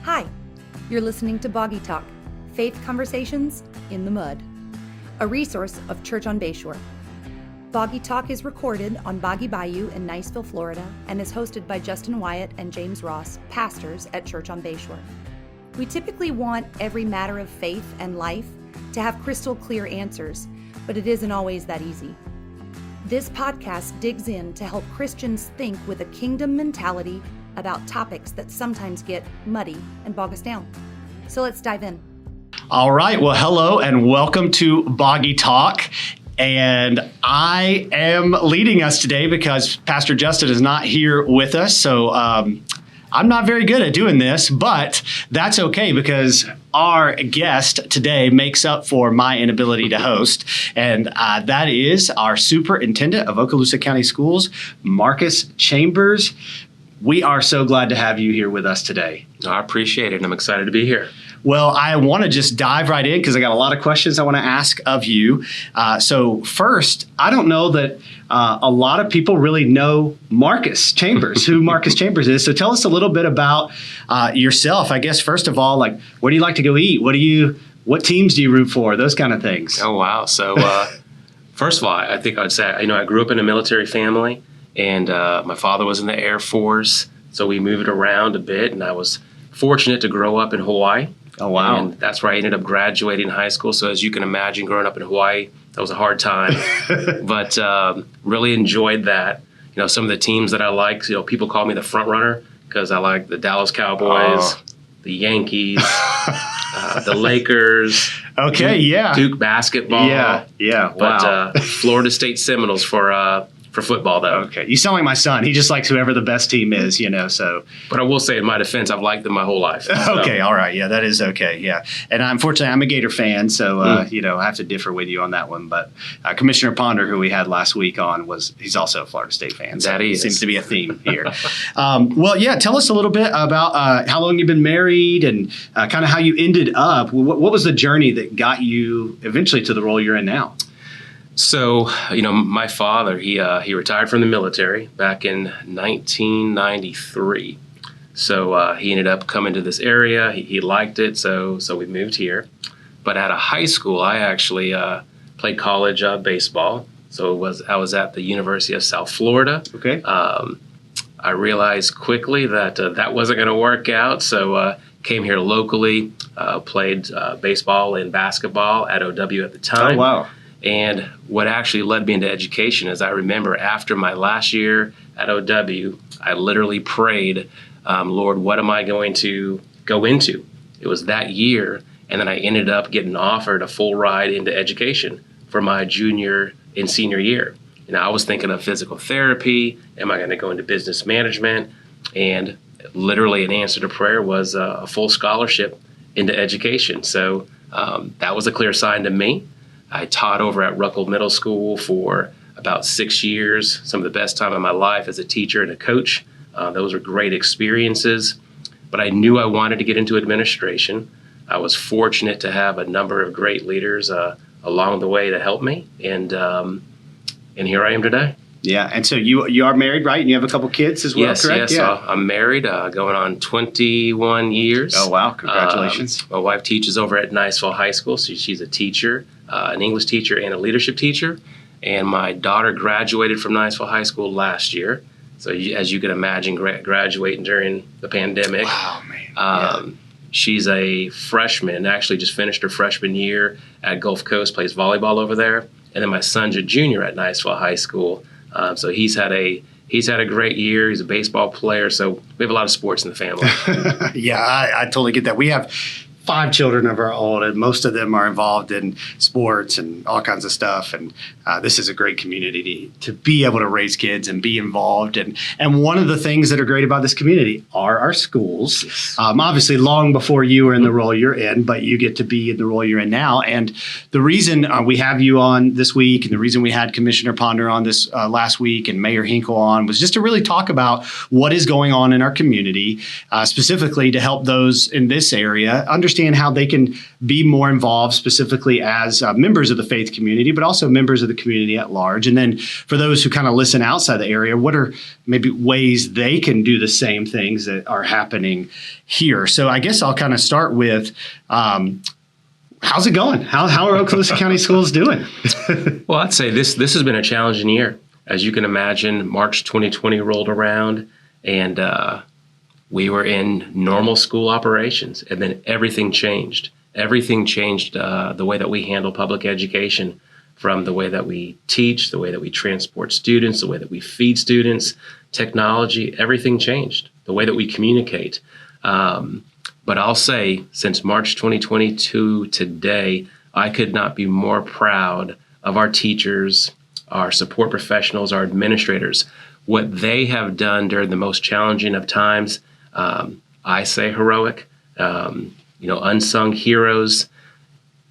Hi, you're listening to Boggy Talk, Faith Conversations in the Mud, a resource of Church on Bayshore. Boggy Talk is recorded on Boggy Bayou in Niceville, Florida, and is hosted by Justin Wyatt and James Ross, pastors at Church on Bayshore. We typically want every matter of faith and life to have crystal clear answers, but it isn't always that easy. This podcast digs in to help Christians think with a kingdom mentality about topics that sometimes get muddy and bog us down. So let's dive in. All right. Well, hello and welcome to Boggy Talk. And I am leading us today because Pastor Justin is not here with us. So I'm not very good at doing this, but that's okay because our guest today makes up for my inability to host. And that is our Superintendent of Okaloosa County Schools, Marcus Chambers. We are so glad to have you here with us today. I appreciate it. I'm excited to be here. Well, I want to just dive right in because I got a lot of questions I want to ask of you. So first, I don't know that a lot of people really know Marcus Chambers, who Marcus Chambers is. So tell us a little bit about yourself. I guess, first of all, like, where do you like to go eat? What teams do you root for? Those kind of things. Oh, wow. So first of all, I think I'd say, I grew up in a military family, and my father was in the Air Force. So we moved around a bit, and I was fortunate to grow up in Hawaii. Oh, wow. And that's where I ended up graduating high school. So as you can imagine, growing up in Hawaii, that was a hard time. But really enjoyed that. You know, some of the teams that I liked, people call me the front runner because I like the Dallas Cowboys, the Yankees, the Lakers. Okay, Duke basketball. Yeah. Wow. But Florida State Seminoles for football, though. Okay. You sound like my son. He just likes whoever the best team is, so. But I will say, in my defense, I've liked them my whole life. So. Okay. All right. Yeah, that is okay. Yeah. And unfortunately, I'm a Gator fan, so, I have to differ with you on that one. But Commissioner Ponder, who we had last week on, he's also a Florida State fan. So that seems to be a theme here. Tell us a little bit about how long you've been married and kind of how you ended up. What was the journey that got you eventually to the role you're in now? So, my father, he retired from the military back in 1993. So he ended up coming to this area. He liked it, so we moved here. But at a high school, I actually played college baseball. So I was at the University of South Florida. Okay. I realized quickly that that wasn't going to work out. So came here locally, played baseball and basketball at OW at the time. Oh, wow. And what actually led me into education is I remember after my last year at OW, I literally prayed, Lord, what am I going to go into? It was that year, and then I ended up getting offered a full ride into education for my junior and senior year. I was thinking of physical therapy. Am I going to go into business management? And literally an answer to prayer was a full scholarship into education. So that was a clear sign to me. I taught over at Ruckle Middle School for about 6 years, some of the best time of my life as a teacher and a coach. Those were great experiences, but I knew I wanted to get into administration. I was fortunate to have a number of great leaders along the way to help me, and here I am today. Yeah, and so you are married, right? And you have a couple kids as well, yes, correct? Yes, yeah. I'm married, going on 21 years. Oh, wow. Congratulations. My wife teaches over at Niceville High School, so she's a teacher, an English teacher and a leadership teacher. And my daughter graduated from Niceville High School last year. So as you can imagine, graduating during the pandemic. Wow, man. She's a freshman, actually just finished her freshman year at Gulf Coast, plays volleyball over there. And then my son's a junior at Niceville High School. So he's had a great year. He's a baseball player. So we have a lot of sports in the family. Yeah, I totally get that. We have 5 children of our own, and most of them are involved in sports and all kinds of stuff. And this is a great community to be able to raise kids and be involved. And one of the things that are great about this community are our schools. Yes. Obviously, long before you were in the role you're in, but you get to be in the role you're in now. And the reason we have you on this week, and the reason we had Commissioner Ponder on this last week and Mayor Hinkle on, was just to really talk about what is going on in our community, specifically to help those in this area understand understand how they can be more involved specifically as members of the faith community, but also members of the community at large. And then for those who kind of listen outside the area, what are maybe ways they can do the same things that are happening here? So I guess I'll kind of start with, how's it going? How are Okaloosa County Schools doing? Well, I'd say this has been a challenging year. As you can imagine, March 2020 rolled around, and we were in normal school operations, and then everything changed. Everything changed the way that we handle public education, from the way that we teach, the way that we transport students, the way that we feed students, technology, everything changed. The way that we communicate. But I'll say, since March 2020 to today, I could not be more proud of our teachers, our support professionals, our administrators, what they have done during the most challenging of times. I say heroic, unsung heroes,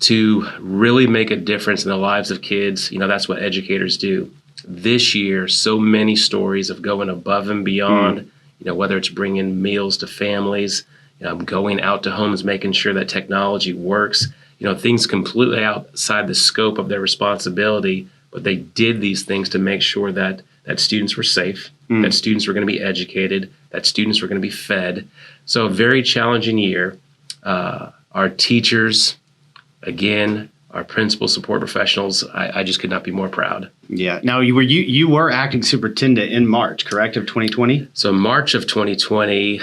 to really make a difference in the lives of kids. That's what educators do. This year, so many stories of going above and beyond, whether it's bringing meals to families, going out to homes, making sure that technology works, things completely outside the scope of their responsibility, but they did these things to make sure that students were safe, that students were going to be educated, that students were going to be fed. So a very challenging year. Our teachers, again, our principal support professionals, I just could not be more proud. Yeah. Now, you were acting superintendent in March, correct, of 2020? So March of 2020,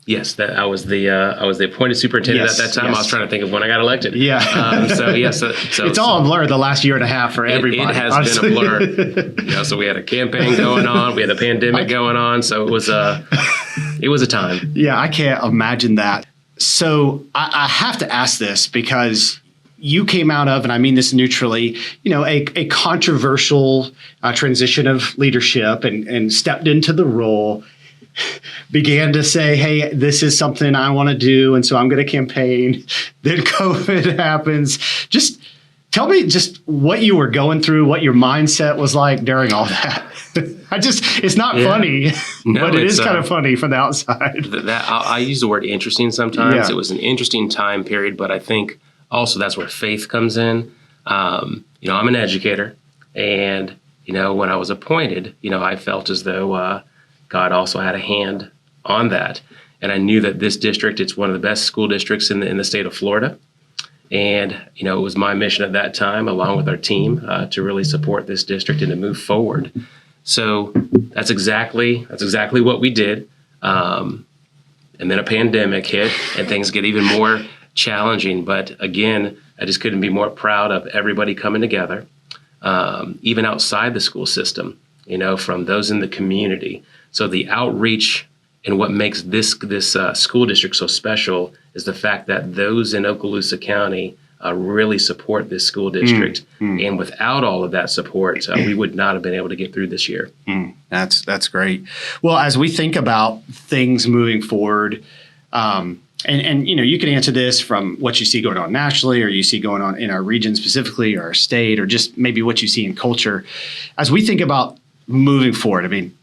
yes, I was the appointed superintendent at that time. Yes. I was trying to think of when I got elected. Yeah. So it's all a blur the last year and a half for everybody. It has honestly. been a blur. So we had a campaign going on, we had a pandemic going on, so it was a time. Yeah, I can't imagine that. So I have to ask this because you came out of, and I mean this neutrally, a controversial transition of leadership and stepped into the role. Began to say, hey, this is something I want to do, and so I'm going to campaign. Then COVID happens. Just tell me just what you were going through, what your mindset was like during all that. It's not funny, but it is kind of funny from the outside. I use the word interesting sometimes. Yeah. It was an interesting time period, but I think also that's where faith comes in. I'm an educator, and, when I was appointed, I felt as though God also had a hand on that. And I knew that this district, it's one of the best school districts in the state of Florida. And, it was my mission at that time, along with our team, to really support this district and to move forward. So that's exactly what we did. And then a pandemic hit and things get even more challenging. But again, I just couldn't be more proud of everybody coming together, even outside the school system, from those in the community. So the outreach and what makes this school district so special is the fact that those in Okaloosa County really support this school district. And without all of that support, we would not have been able to get through this year. That's great. Well, as we think about things moving forward, and you can answer this from what you see going on nationally, or you see going on in our region specifically, or our state, or just maybe what you see in culture. As we think about moving forward, I mean,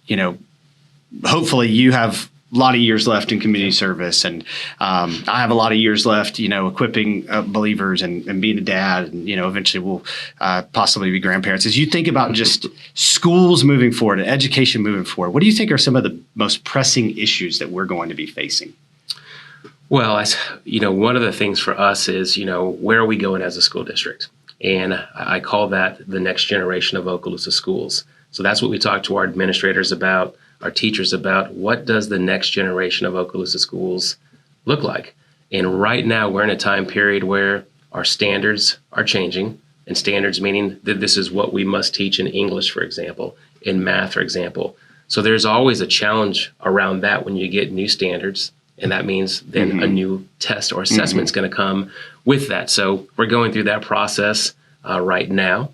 hopefully you have a lot of years left in community service, and I have a lot of years left, equipping believers and being a dad, and eventually we'll possibly be grandparents. As you think about just schools moving forward and education moving forward, what do you think are some of the most pressing issues that we're going to be facing? Well, one of the things for us is, where are we going as a school district? And I call that the next generation of Okaloosa schools. So that's what we talk to our administrators about, our teachers about. What does the next generation of Okaloosa schools look like? And right now we're in a time period where our standards are changing, and standards meaning that this is what we must teach in English, for example, in math, for example. So there's always a challenge around that when you get new standards, and that means then a new test or assessment is going to come with that. So we're going through that process right now.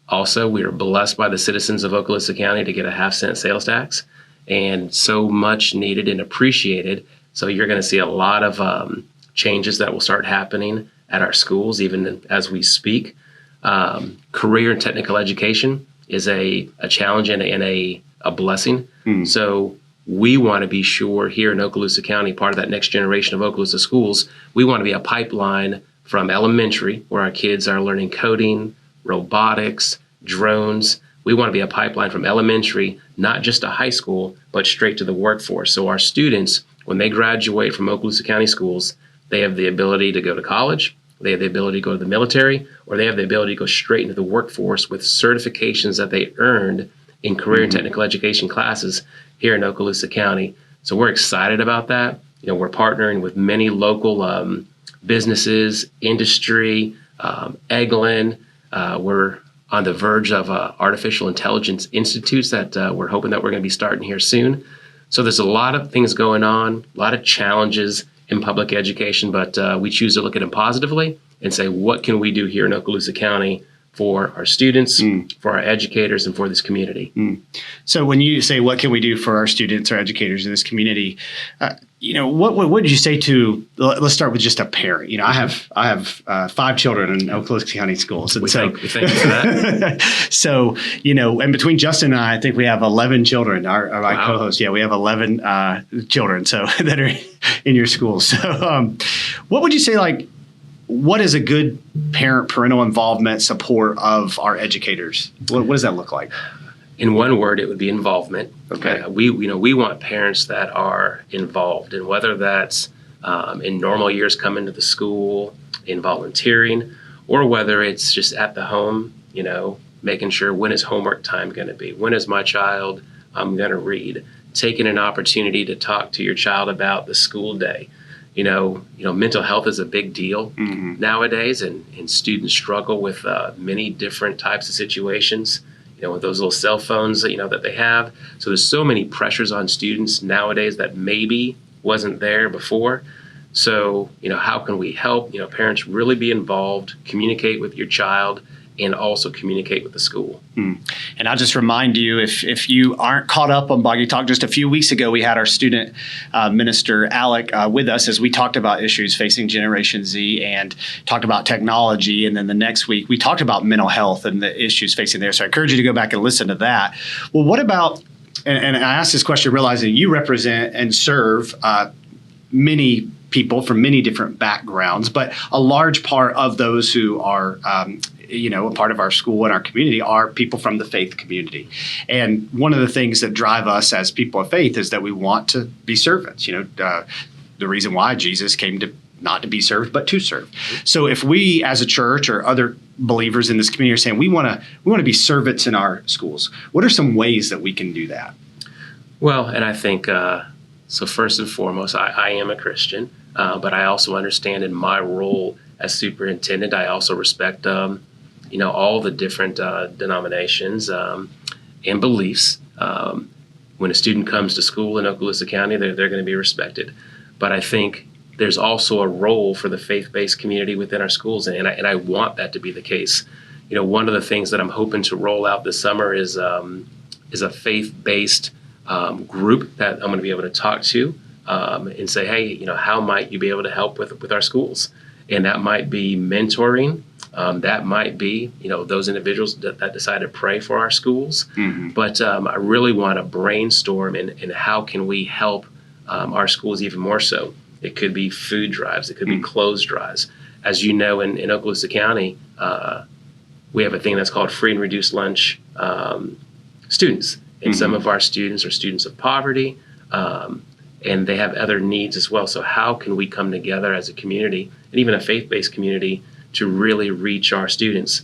Also, we are blessed by the citizens of Okaloosa County to get a 0.5-cent sales tax, and so much needed and appreciated. So you're going to see a lot of changes that will start happening at our schools, even as we speak. Career and technical education is a challenge and a blessing. So we want to be sure here in Okaloosa County, part of that next generation of Okaloosa schools, we want to be a pipeline from elementary, where our kids are learning coding, robotics, drones. We want to be a pipeline from elementary, not just to high school, but straight to the workforce. So our students, when they graduate from Okaloosa County schools, they have the ability to go to college, they have the ability to go to the military, or they have the ability to go straight into the workforce with certifications that they earned in career and technical education classes here in Okaloosa County. So we're excited about that. We're partnering with many local businesses, industry, Eglin. We're on the verge of artificial intelligence institutes that we're hoping that we're going to be starting here soon. So there's a lot of things going on, a lot of challenges in public education, but we choose to look at them positively and say, what can we do here in Okaloosa County for our students, for our educators, and for this community? So when you say, what can we do for our students or educators in this community, what would you say to, let's start with just a parent. I have 5 children in Okaloosa County schools. And we thank you for that. So, and between Justin and I think we have 11 children, our Wow. co-host. Yeah, we have 11 children that are in your schools. So what would you say, what is a good parental involvement support of our educators? What does that look like? In one word, it would be involvement. Okay. We want parents that are involved, and whether that's in normal years coming to the school, in volunteering, or whether it's just at the home, making sure, when is homework time going to be? When is my child going to read? Taking an opportunity to talk to your child about the school day. Mental health is a big deal nowadays, and students struggle with many different types of situations, with those little cell phones that they have. So there's so many pressures on students nowadays that maybe wasn't there before. So, how can we help, parents really be involved, communicate with your child, and also communicate with the school. And I'll just remind you, if you aren't caught up on Boggy Talk, just a few weeks ago, we had our student minister, Alec, with us as we talked about issues facing Generation Z and talked about technology. And then the next week, we talked about mental health and the issues facing there. So I encourage you to go back and listen to that. Well, what about, and I asked this question realizing you represent and serve many people from many different backgrounds, but a large part of those who are a part of our school and our community are people from the faith community. And one of the things that drive us as people of faith is that we want to be servants. The reason why Jesus came not to be served, but to serve. So if we as a church or other believers in this community are saying we want to be servants in our schools, what are some ways that we can do that? Well, and I think, so first and foremost, I am a Christian, but I also understand in my role as superintendent, I also respect all the different denominations and beliefs. When a student comes to school in Okaloosa County, they're going to be respected. But I think there's also a role for the faith-based community within our schools, and I want that to be the case. One of the things that I'm hoping to roll out this summer is a faith-based group that I'm going to be able to talk to and say, hey, how might you be able to help with our schools? And that might be mentoring. That might be, those individuals that decide to pray for our schools. But I really want to brainstorm in how can we help our schools even more so. It could be food drives. It could be clothes drives. As you know, in Okaloosa County, we have a thing that's called free and reduced lunch students. And some of our students are students of poverty, and they have other needs as well. So how can we come together as a community, and even a faith-based community, to really reach our students?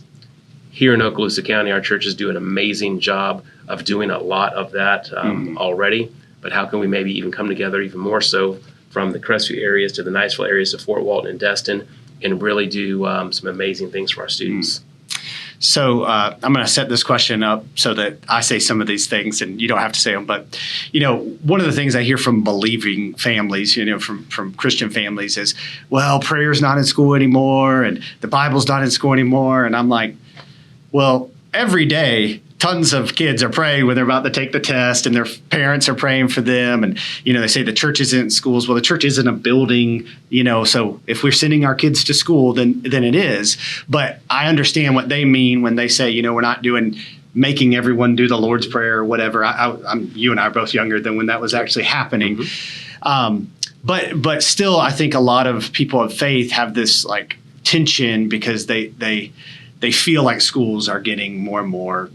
Here in Okaloosa County, our churches do an amazing job of doing a lot of that already. But how can we maybe even come together even more so from the Crestview areas to the Niceville areas to Fort Walton and Destin, and really do some amazing things for our students? So I'm going to set this question up so that I say some of these things and you don't have to say them. But, one of the things I hear from believing families, from Christian families is, well, prayer's not in school anymore and the Bible's not in school anymore. And I'm like, well, every day, tons of kids are praying when they're about to take the test and their parents are praying for them. And, they say the church isn't in schools. Well, the church isn't a building, so if we're sending our kids to school, then it is. But I understand what they mean when they say, we're not doing making everyone do the Lord's Prayer or whatever. You and I are both younger than when that was actually happening. But still, I think a lot of people of faith have this like tension because they feel like schools are getting more and more,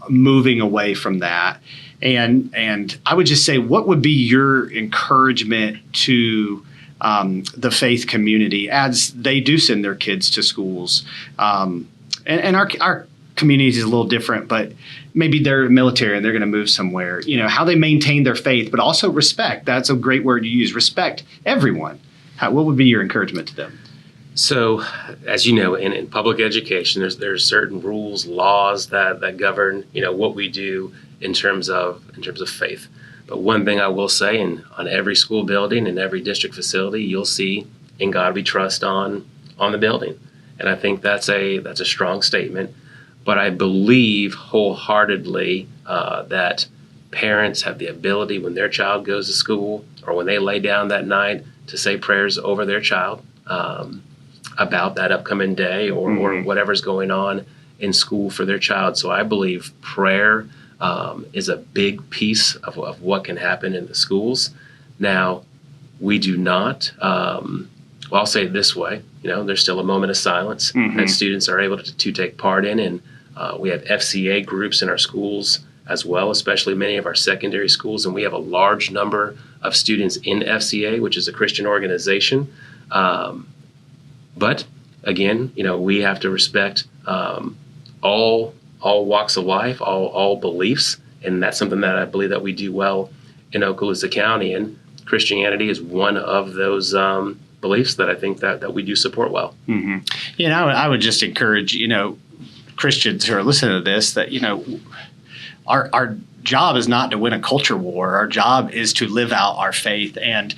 moving away from that. And I would just say, what would be your encouragement to the faith community as they do send their kids to schools? And our community is a little different, but maybe they're military and they're going to move somewhere. How they maintain their faith, but also respect. That's a great word to use. Respect everyone. What would be your encouragement to them? So, as you know, in public education, there's certain rules, laws that govern, what we do in terms of faith. But one thing I will say, on every school building and every district facility, you'll see "In God We Trust" on the building, and I think that's a strong statement. But I believe wholeheartedly that parents have the ability when their child goes to school or when they lay down that night to say prayers over their child about that upcoming day or whatever's going on in school for their child. So I believe prayer is a big piece of what can happen in the schools. Now, we do not, I'll say it this way, there's still a moment of silence that students are able to take part in. And we have FCA groups in our schools as well, especially many of our secondary schools. And we have a large number of students in FCA, which is a Christian organization. But again, we have to respect all walks of life, all beliefs, and that's something that I believe that we do well in Okaloosa County. And Christianity is one of those beliefs that I think that we do support well. I would just encourage Christians who are listening to this that our job is not to win a culture war. Our job is to live out our faith, and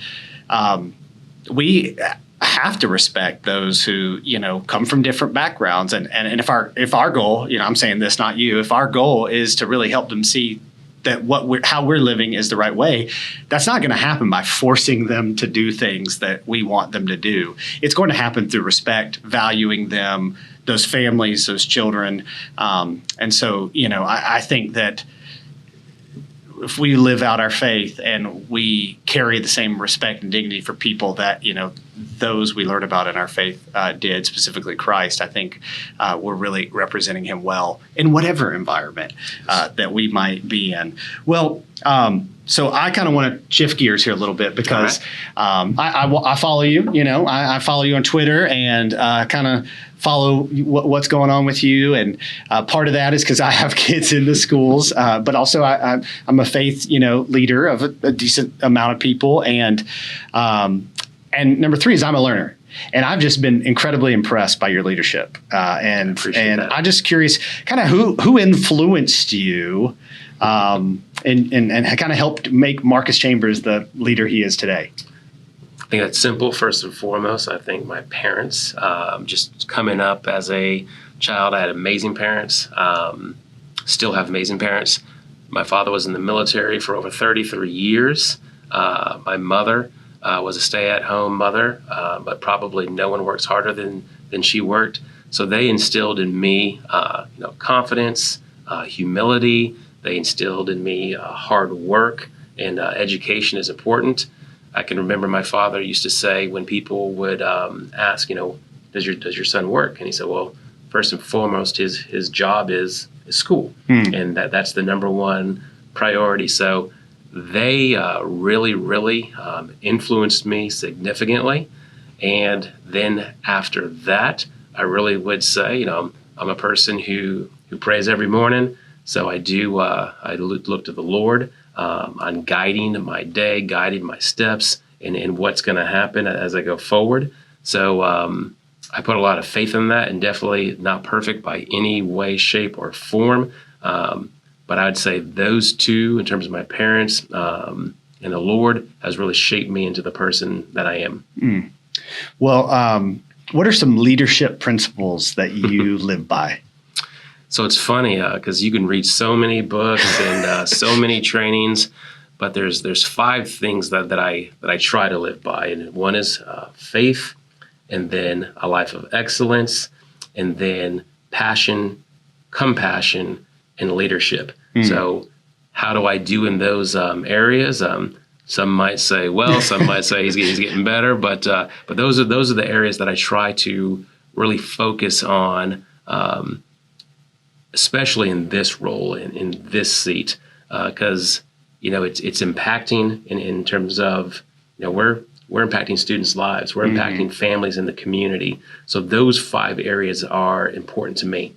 we have to respect those who come from different backgrounds, and if our goal, I'm saying this, not you, if our goal is to really help them see that how we're living is the right way, that's not going to happen by forcing them to do things that we want them to do. It's going to happen through respect, valuing them, those families, those children, and so I think that if we live out our faith and we carry the same respect and dignity for people that those we learn about in our faith did, specifically Christ, I think we're really representing him well in whatever environment that we might be in. Well, so I kind of want to shift gears here a little bit because I follow you. I follow you on Twitter and kind of follow what's going on with you. And part of that is because I have kids in the schools, but also I'm a faith leader of a decent amount of people. And number three is I'm a learner. And I've just been incredibly impressed by your leadership. And I'm just curious, kind of who influenced you and kind of helped make Marcus Chambers the leader he is today? I think that's simple. First and foremost, I think my parents, just coming up as a child, I had amazing parents, still have amazing parents. My father was in the military for over 33 years. My mother was a stay-at-home mother, but probably no one works harder than she worked. So they instilled in me, confidence, humility. They instilled in me hard work, and education is important. I can remember my father used to say when people would ask, does your son work? And he said, well, first and foremost, his job is school, and that's the number one priority. So they really influenced me significantly. And then after that, I really would say, I'm a person who prays every morning. So I do. I look to the Lord on guiding my day, guiding my steps, and what's going to happen as I go forward. So I put a lot of faith in that, and definitely not perfect by any way, shape, or form. But I'd say those two, in terms of my parents and the Lord, has really shaped me into the person that I am. Well, what are some leadership principles that you live by? So it's funny because you can read so many books and so many trainings, but there's 5 things that I try to live by, and one is faith, and then a life of excellence, and then passion, compassion, and leadership. So how do I do in those areas? Some might say, well, some might say he's getting better, but those are the areas that I try to really focus on, especially in this role, in this seat, because it's impacting in terms of we're impacting students' lives, we're impacting families in the community. So those 5 areas are important to me.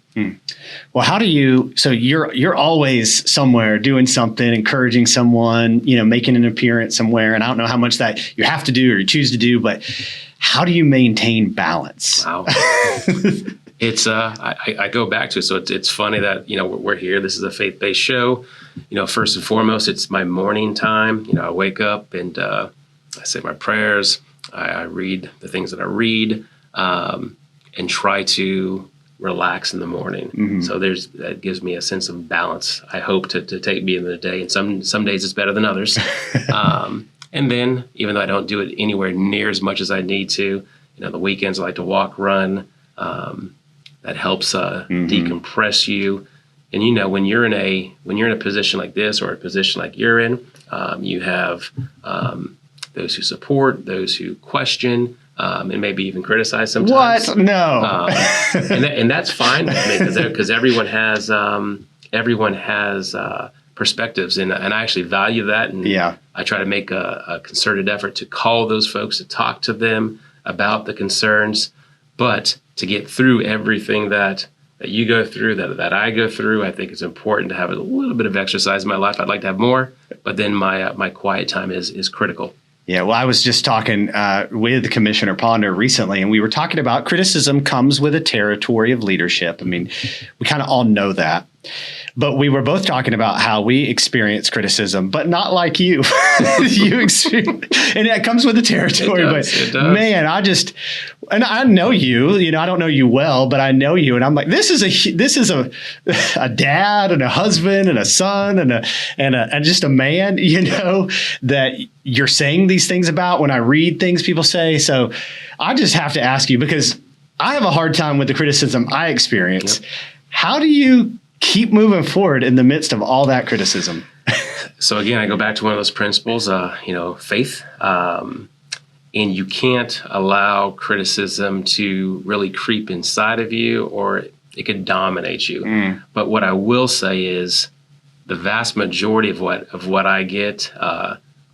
Well, how do you? So you're always somewhere doing something, encouraging someone, making an appearance somewhere, and I don't know how much that you have to do or you choose to do, but how do you maintain balance? Wow. It's I go back to it. So it's funny that we're here. This is a faith-based show. First and foremost, it's my morning time. I wake up and I say my prayers. I read the things that I read, and try to relax in the morning. So that gives me a sense of balance. I hope to take me in the day, and some days it's better than others. And then, even though I don't do it anywhere near as much as I need to, the weekends I like to walk, run. That helps decompress you. And when you're in a position like this or a position like you're in, you have those who support, those who question, and maybe even criticize sometimes. What? No. And that's fine because everyone has perspectives, and I actually value that. And I try to make a concerted effort to call those folks, to talk to them about the concerns, but to get through everything that you go through, that I go through, I think it's important to have a little bit of exercise in my life. I'd like to have more, but then my quiet time is critical. Yeah, well, I was just talking with Commissioner Ponder recently, and we were talking about criticism comes with a territory of leadership. I mean, we kind of all know that. But we were both talking about how we experience criticism, but not like you. You experience, and that comes with the territory. It does. Man, and I know you. I don't know you well, but I know you, and I'm like, this is a dad and a husband and a son and just a man. That you're saying these things about when I read things people say. So I just have to ask you, because I have a hard time with the criticism I experience. Yep. How do you keep moving forward in the midst of all that criticism? So again, I go back to one of those principles, faith. And you can't allow criticism to really creep inside of you, or it could dominate you. But what I will say is the vast majority of what I get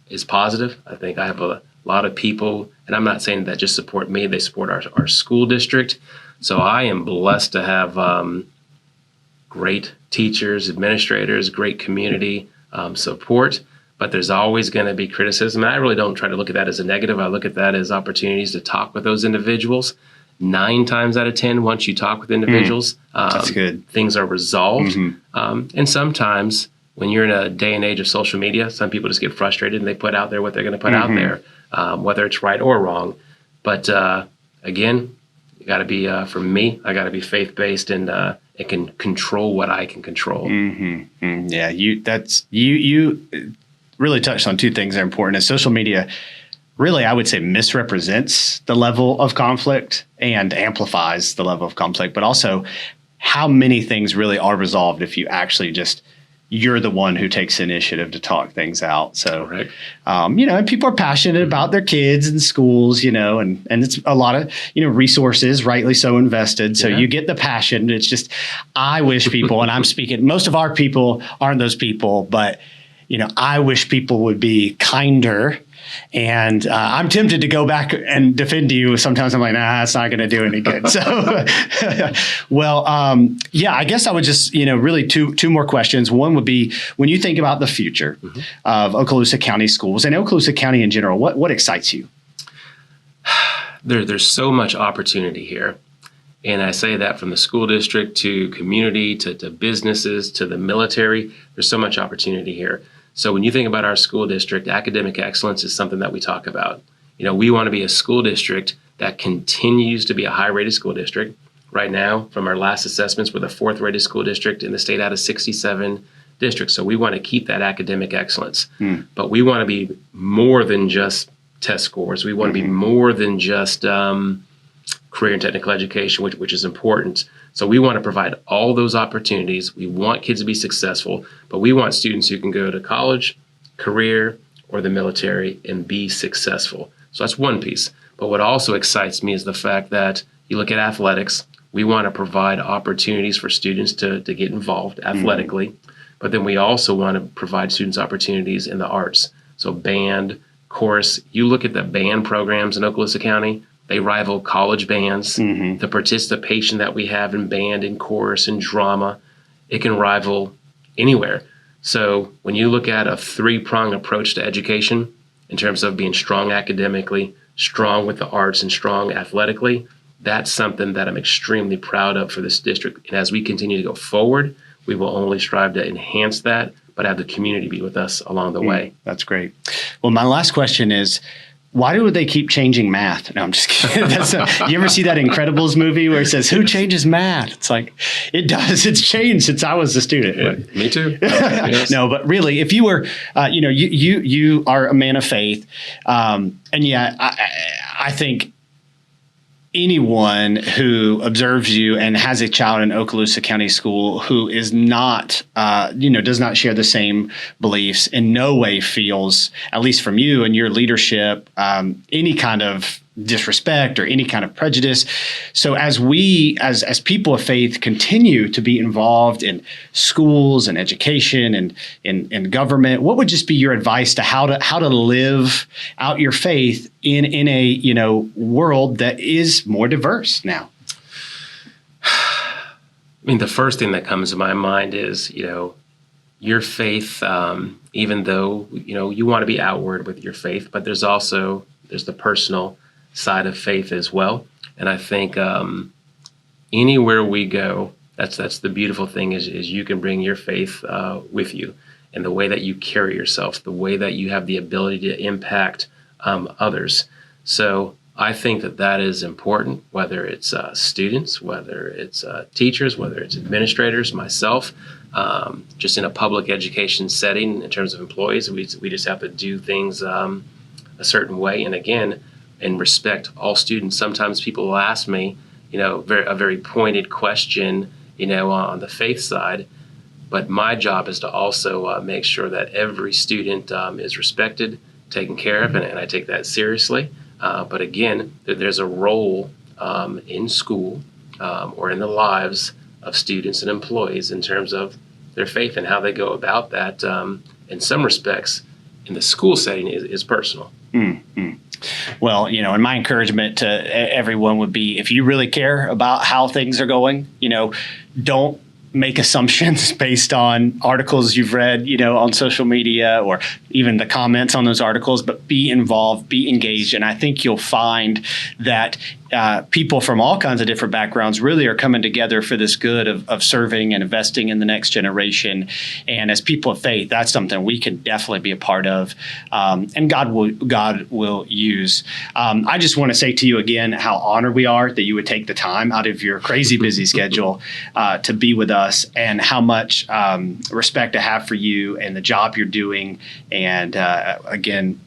is positive. I think I have a lot of people, and I'm not saying that just support me, they support our school district. So I am blessed to have great teachers, administrators, great community support, but there's always going to be criticism. And I really don't try to look at that as a negative. I look at that as opportunities to talk with those individuals. 9 times out of 10, once you talk with individuals, that's good. Things are resolved. And sometimes when you're in a day and age of social media, some people just get frustrated and they put out there what they're going to put out there, whether it's right or wrong. But again, you got to be, for me, I got to be faith-based, and it can control what I can control. Yeah, you really touched on 2 things that are important. Is social media really, I would say, misrepresents the level of conflict and amplifies the level of conflict, but also how many things really are resolved if you actually you're the one who takes initiative to talk things out. So, and people are passionate about their kids and schools, and it's a lot of, resources, rightly so, invested. So you get the passion. It's just, I wish people, and I'm speaking, most of our people aren't those people, but, I wish people would be kinder. And I'm tempted to go back and defend you. Sometimes I'm like, nah, it's not going to do any good. So, I guess I would just, really two more questions. One would be, when you think about the future of Okaloosa County schools and Okaloosa County in general, what excites you? There's so much opportunity here. And I say that from the school district to community to businesses to the military. There's so much opportunity here. So when you think about our school district, academic excellence is something that we talk about. We want to be a school district that continues to be a high-rated school district. Right now, from our last assessments, we're the 4th-rated school district in the state out of 67 districts. So we want to keep that academic excellence. But we want to be more than just test scores. We want to be more than just career and technical education, which is important. So we want to provide all those opportunities. We want kids to be successful, but we want students who can go to college, career, or the military and be successful. So that's one piece. But what also excites me is the fact that you look at athletics, we want to provide opportunities for students to get involved athletically, but then we also want to provide students opportunities in the arts. So band, chorus, you look at the band programs in Okaloosa County, they rival college bands. The participation that we have in band and chorus and drama, it can rival anywhere. So when you look at a three-pronged approach to education in terms of being strong academically, strong with the arts, and strong athletically, that's something that I'm extremely proud of for this district. And as we continue to go forward, we will only strive to enhance that, but have the community be with us along the way. That's great. Well, my last question is, why do they keep changing math? No, I'm just kidding. You ever see that Incredibles movie where it says, who changes math? It's like, it does. It's changed since I was a student. Yeah, me too. Yes. No, but really, if you were, you are a man of faith. And yeah, I think anyone who observes you and has a child in Okaloosa County School who is not, does not share the same beliefs, in no way feels, at least from you and your leadership, any kind of disrespect or any kind of prejudice. So as we, as people of faith, continue to be involved in schools and education and in government, what would just be your advice to how to live out your faith in a world that is more diverse now? I mean, the first thing that comes to my mind is, your faith, even though, you want to be outward with your faith, but there's the personal side of faith as well. And I think anywhere we go, that's the beautiful thing is you can bring your faith with you, and the way that you carry yourself, the way that you have the ability to impact others. So I think that is important, whether it's students, whether it's teachers, whether it's administrators, myself, just in a public education setting in terms of employees, we just have to do things a certain way. And again, and respect all students. Sometimes people will ask me, a very pointed question, on the faith side, but my job is to also make sure that every student is respected, taken care of, and I take that seriously. But again, there's a role in school or in the lives of students and employees in terms of their faith and how they go about that. In some respects, in the school setting is personal. Well, and my encouragement to everyone would be, if you really care about how things are going, don't make assumptions based on articles you've read, on social media or even the comments on those articles, but be involved, be engaged. And I think you'll find that people from all kinds of different backgrounds really are coming together for this good of serving and investing in the next generation. And as people of faith, that's something we can definitely be a part of, and God will use. I just want to say to you again how honored we are that you would take the time out of your crazy busy schedule to be with us, and how much respect I have for you and the job you're doing. And again,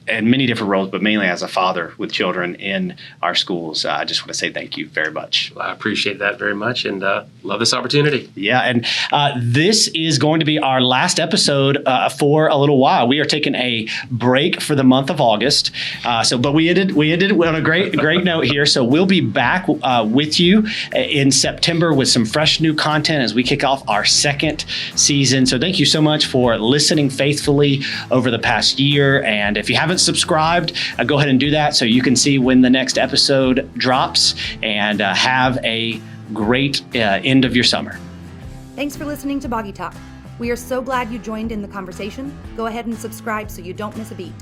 in many different roles, but mainly as a father with children in our schools. I just want to say thank you very much. Well, I appreciate that very much, and love this opportunity. Yeah, and this is going to be our last episode for a little while. We are taking a break for the month of August. But we ended on a great note here. So we'll be back with you in September with some fresh new content as we kick off our second season. So thank you so much for listening faithfully over the past year. And if you haven't subscribed, go ahead and do that so you can see when the next episode drops, and have a great end of your summer. Thanks for listening to Boggy Talk. We are so glad you joined in the conversation. Go ahead and subscribe so you don't miss a beat.